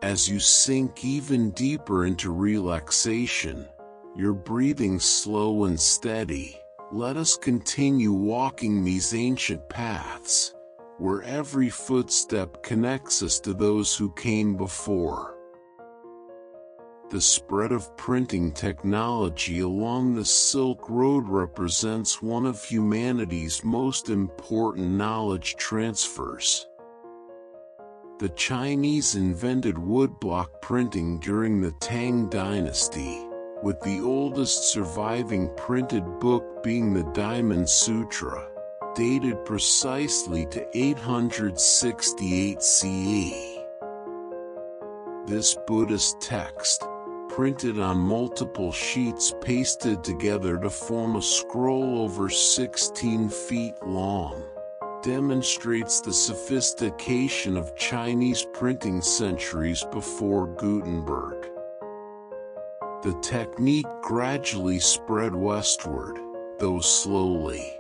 As you sink even deeper into relaxation, your breathing slow and steady, let us continue walking these ancient paths, where every footstep connects us to those who came before. The spread of printing technology along the Silk Road represents one of humanity's most important knowledge transfers. The Chinese invented woodblock printing during the Tang Dynasty, with the oldest surviving printed book being the Diamond Sutra, dated precisely to 868 CE. This Buddhist text, printed on multiple sheets pasted together to form a scroll over 16 feet long, demonstrates the sophistication of Chinese printing centuries before Gutenberg. The technique gradually spread westward, though slowly.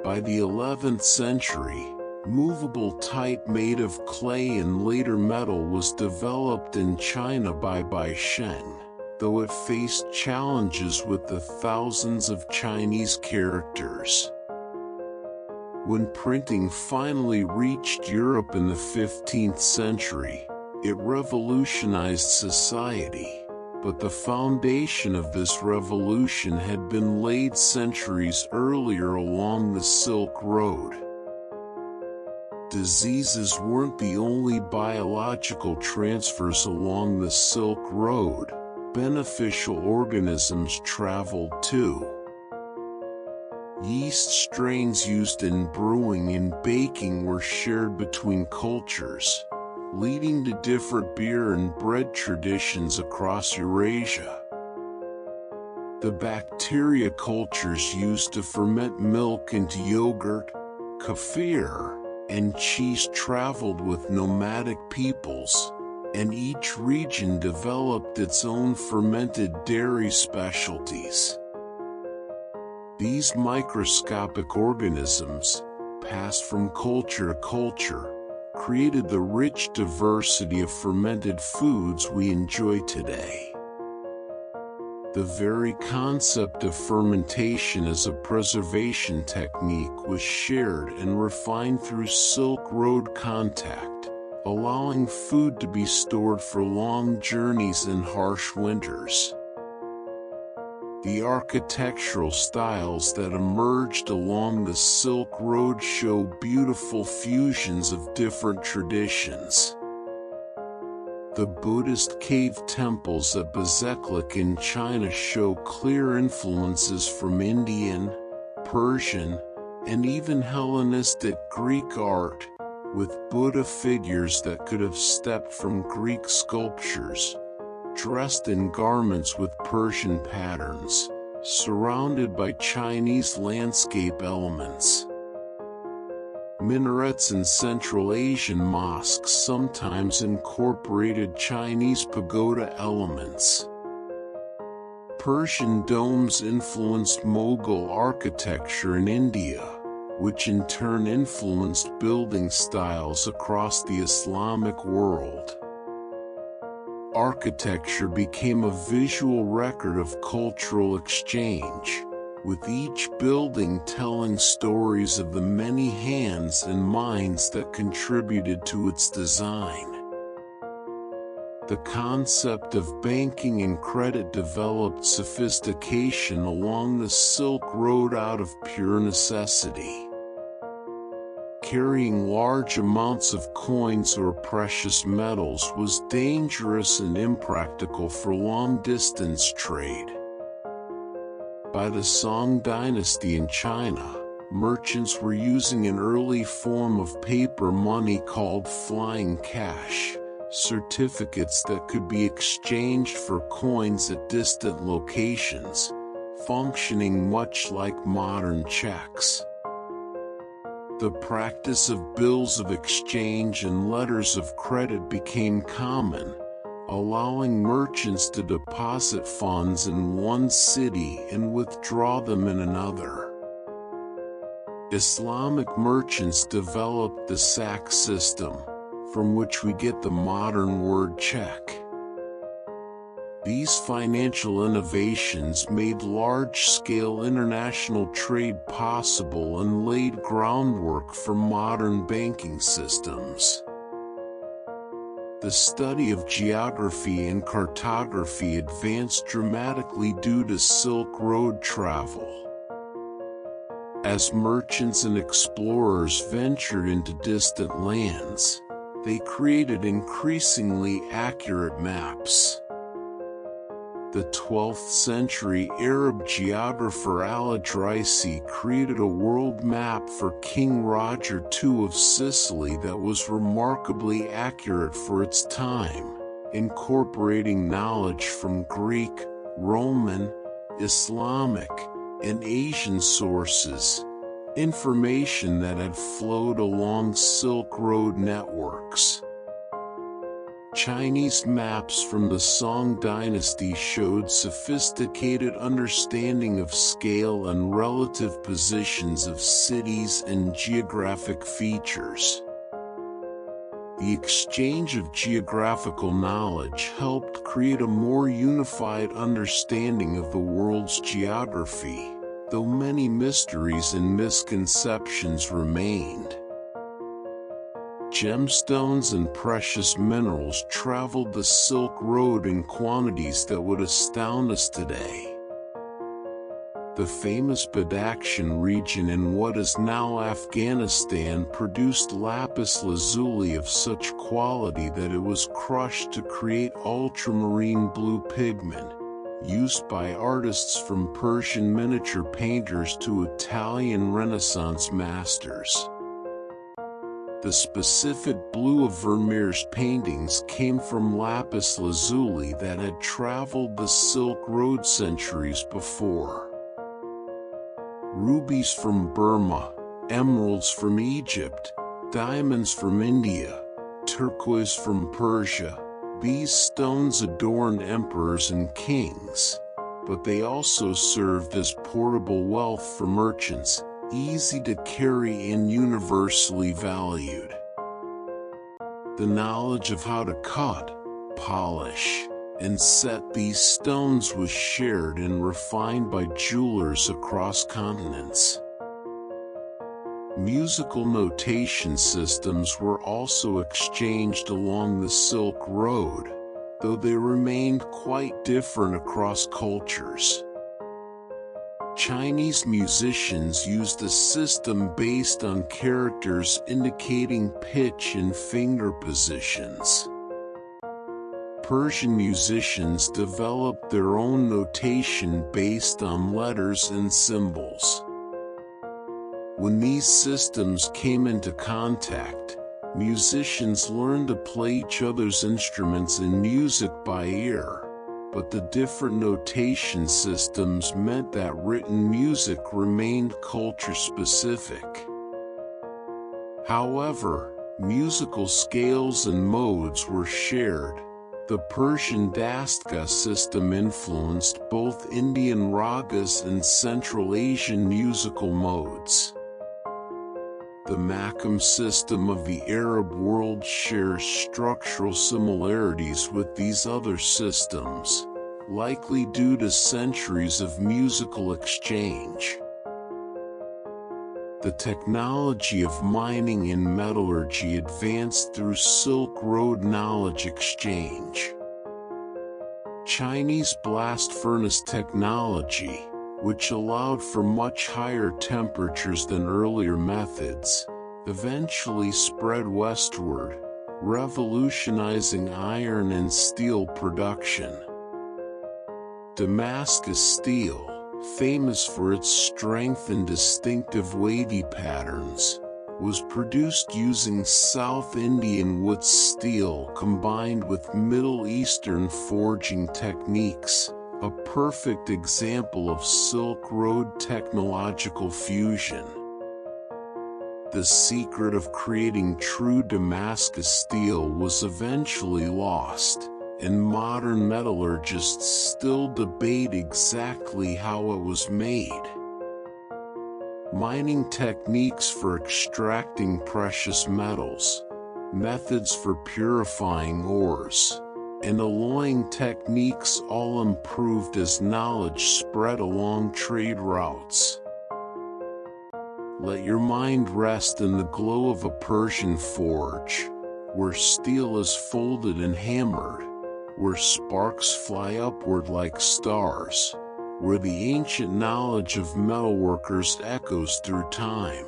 By the 11th century, movable type made of clay and later metal was developed in China by Bai Sheng, though it faced challenges with the thousands of Chinese characters. When printing finally reached Europe in the 15th century, it revolutionized society, but the foundation of this revolution had been laid centuries earlier along the Silk Road. Diseases weren't the only biological transfers along the Silk Road. Beneficial organisms traveled too. Yeast strains used in brewing and baking were shared between cultures, leading to different beer and bread traditions across Eurasia. The bacteria cultures used to ferment milk into yogurt, kefir, and cheese traveled with nomadic peoples, and each region developed its own fermented dairy specialties. These microscopic organisms, passed from culture to culture, created the rich diversity of fermented foods we enjoy today. The very concept of fermentation as a preservation technique was shared and refined through Silk Road contact, allowing food to be stored for long journeys and harsh winters. The architectural styles that emerged along the Silk Road show beautiful fusions of different traditions. The Buddhist cave temples at Bezeklik in China show clear influences from Indian, Persian, and even Hellenistic Greek art, with Buddha figures that could have stepped from Greek sculptures, dressed in garments with Persian patterns, surrounded by Chinese landscape elements. Minarets in Central Asian mosques sometimes incorporated Chinese pagoda elements. Persian domes influenced Mughal architecture in India, which in turn influenced building styles across the Islamic world. Architecture became a visual record of cultural exchange, with each building telling stories of the many hands and minds that contributed to its design. The concept of banking and credit developed sophistication along the Silk Road out of pure necessity. Carrying large amounts of coins or precious metals was dangerous and impractical for long-distance trade. By the Song dynasty in China, merchants were using an early form of paper money called flying cash, certificates that could be exchanged for coins at distant locations, functioning much like modern checks. The practice of bills of exchange and letters of credit became common, allowing merchants to deposit funds in one city and withdraw them in another. Islamic merchants developed the sack system, from which we get the modern word check. These financial innovations made large-scale international trade possible and laid groundwork for modern banking systems. The study of geography and cartography advanced dramatically due to Silk Road travel. As merchants and explorers ventured into distant lands, they created increasingly accurate maps. The 12th century Arab geographer Al-Idrisi created a world map for King Roger II of Sicily that was remarkably accurate for its time, incorporating knowledge from Greek, Roman, Islamic, and Asian sources, information that had flowed along Silk Road networks. Chinese maps from the Song dynasty showed sophisticated understanding of scale and relative positions of cities and geographic features. The exchange of geographical knowledge helped create a more unified understanding of the world's geography, though many mysteries and misconceptions remained. Gemstones and precious minerals traveled the Silk Road in quantities that would astound us today. The famous Badakhshan region in what is now Afghanistan produced lapis lazuli of such quality that it was crushed to create ultramarine blue pigment, used by artists from Persian miniature painters to Italian Renaissance masters. The specific blue of Vermeer's paintings came from lapis lazuli that had traveled the Silk Road centuries before. Rubies from Burma, emeralds from Egypt, diamonds from India, turquoise from Persia, these stones adorned emperors and kings, but they also served as portable wealth for merchants, easy to carry and universally valued. The knowledge of how to cut, polish, and set these stones was shared and refined by jewelers across continents. Musical notation systems were also exchanged along the Silk Road, though they remained quite different across cultures. Chinese musicians used a system based on characters indicating pitch and finger positions. Persian musicians developed their own notation based on letters and symbols. When these systems came into contact, musicians learned to play each other's instruments in music by ear, but the different notation systems meant that written music remained culture-specific. However, musical scales and modes were shared. The Persian Dastka system influenced both Indian ragas and Central Asian musical modes. The Makam system of the Arab world shares structural similarities with these other systems, likely due to centuries of musical exchange. The technology of mining and metallurgy advanced through Silk Road knowledge exchange. Chinese blast furnace technology, which allowed for much higher temperatures than earlier methods, eventually spread westward, revolutionizing iron and steel production. Damascus steel, famous for its strength and distinctive wavy patterns, was produced using South Indian wood steel combined with Middle Eastern forging techniques, a perfect example of Silk Road technological fusion. The secret of creating true Damascus steel was eventually lost, and modern metallurgists still debate exactly how it was made. Mining techniques for extracting precious metals, methods for purifying ores, and alloying techniques all improved as knowledge spread along trade routes. Let your mind rest in the glow of a Persian forge, where steel is folded and hammered, where sparks fly upward like stars, where the ancient knowledge of metalworkers echoes through time.